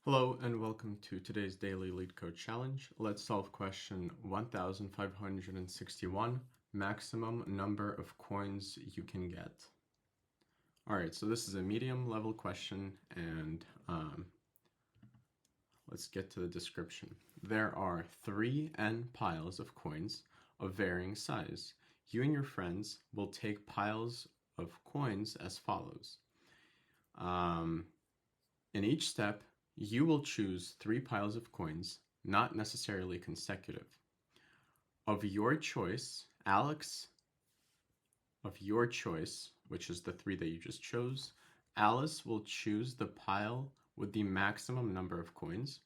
Hello and welcome to today's daily Leetcode challenge. Let's solve question 1561, maximum number of coins you can get. Alright, so this is a medium level question and let's get to the description. There are 3n piles of coins of varying size. You and your friends will take piles of coins as follows. In each step, you will choose 3 piles of coins, not necessarily consecutive. Of your choice, Alex, of your choice, which is the 3 that you just chose, Alice will choose the pile with the maximum number of coins.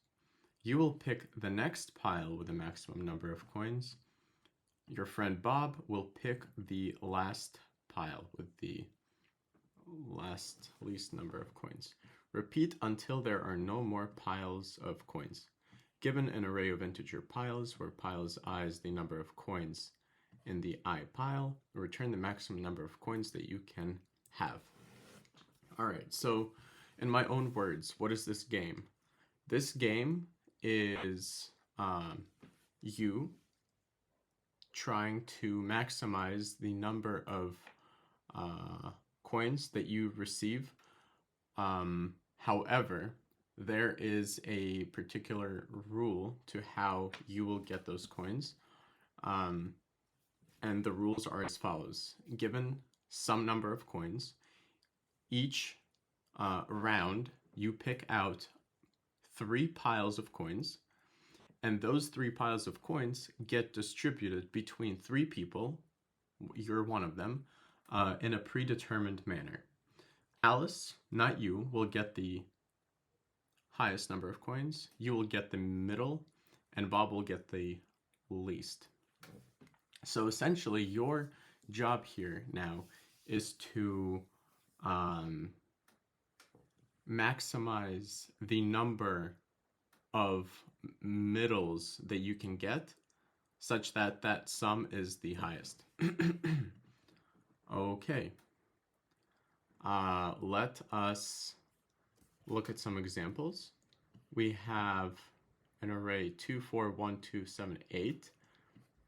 You will pick the next pile with the maximum number of coins. Your friend Bob will pick the last pile with the least number of coins. Repeat until there are no more piles of coins. Given an array of integer piles, where piles I is the number of coins in the I pile, return the maximum number of coins that you can have. Alright, so in my own words, what is this game? This game is you trying to maximize the number of coins that you receive. However, there is a particular rule to how you will get those coins. And the rules are as follows. Given some number of coins, each round you pick out 3 piles of coins, and those 3 piles of coins get distributed between 3 people, you're one of them, in a predetermined manner. Alice, not you, will get the highest number of coins, you will get the middle, and Bob will get the least. So essentially, your job here now is to maximize the number of middles that you can get such that that sum is the highest. Okay. Let us look at some examples. We have an array 2, 4, 1, 2, 7, 8,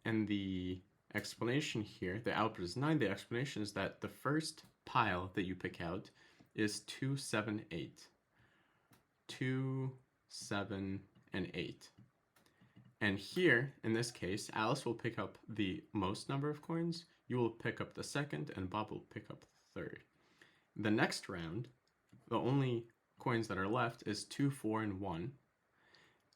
and the explanation here, the output is 9. The explanation is that the first pile that you pick out is 2, 7, 8. 2, 7, and 8. And here, in this case, Alice will pick up the most number of coins, you will pick up the second, and Bob will pick up the third. The next round, the only coins that are left is 2, 4, and 1.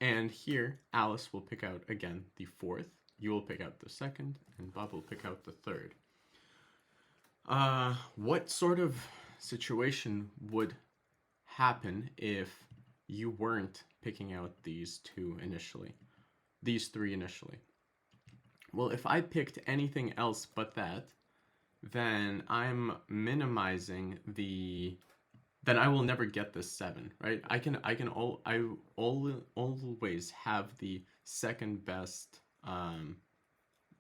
And here, Alice will pick out, again, the fourth. You will pick out the second, and Bob will pick out the third. What sort of situation would happen if you weren't picking out these 3 initially? Well, if I picked anything else but that, then I'm minimizing then I will never get this 7, right? I always have the second best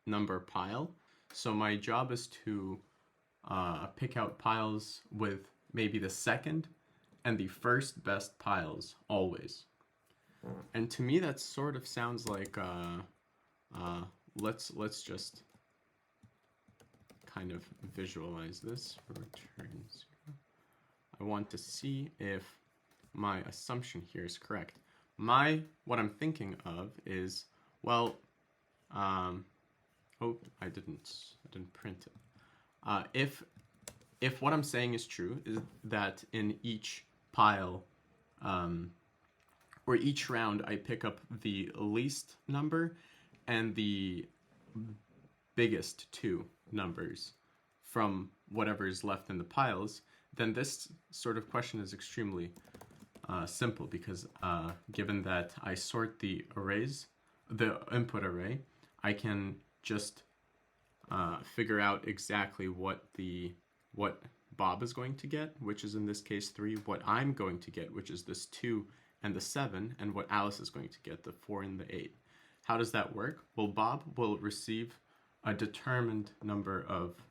number pile. So my job is to pick out piles with maybe the second and the first best piles always. And to me that sort of sounds like let's just kind of visualize this. Return 0. I want to see if my assumption here is correct. What I'm thinking of is, well, oh, I didn't print it. If what I'm saying is true, is that in each pile, or each round, I pick up the least number and the biggest 2 numbers from whatever is left in the piles, then this sort of question is extremely simple, because given that I sort the arrays, the input array, I can just figure out exactly what Bob is going to get, which is in this case 3, what I'm going to get, which is this 2 and the 7, and what Alice is going to get, the 4 and the 8. How does that work? Well, Bob will receive a determined number of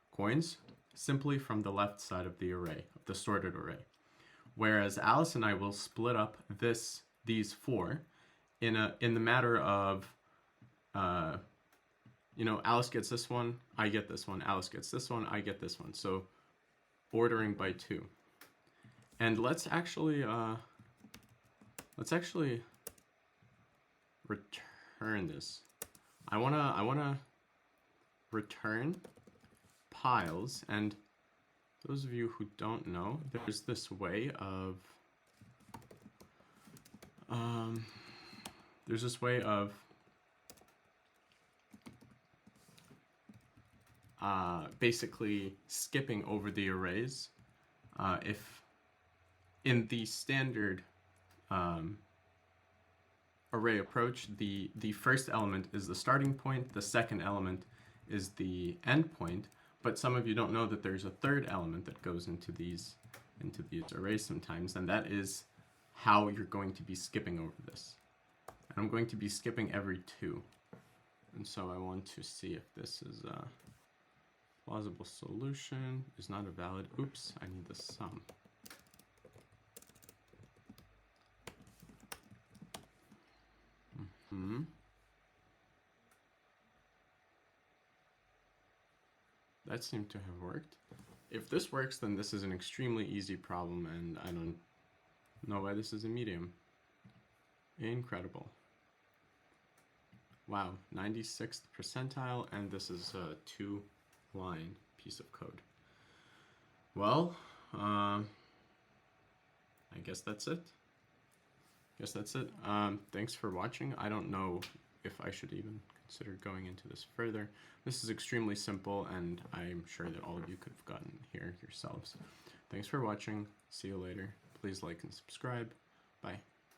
coins simply from the left side of the array, of the sorted array. Whereas Alice and I will split up these four in the matter of, Alice gets this one, I get this one, Alice gets this one, I get this one. So ordering by 2. And let's actually return this. I wanna return piles, and those of you who don't know, there's this way of basically skipping over the arrays. If in the standard array approach, the first element is the starting point, the second element is the end point, but some of you don't know that there's a third element that goes into these arrays sometimes, and that is how you're going to be skipping over this. And I'm going to be skipping every 2. And so I want to see if this is a plausible solution. Is not a valid. Oops, I need the sum. That seemed to have worked. If this works, then this is an extremely easy problem, and I don't know why this is a medium. Incredible. Wow, 96th percentile, and this is a 2-line piece of code. Well, I guess that's it. Thanks for watching. I don't know if I should even consider going into this further. This is extremely simple, and I'm sure that all of you could have gotten here yourselves. Thanks for watching. See you later. Please like and subscribe. Bye.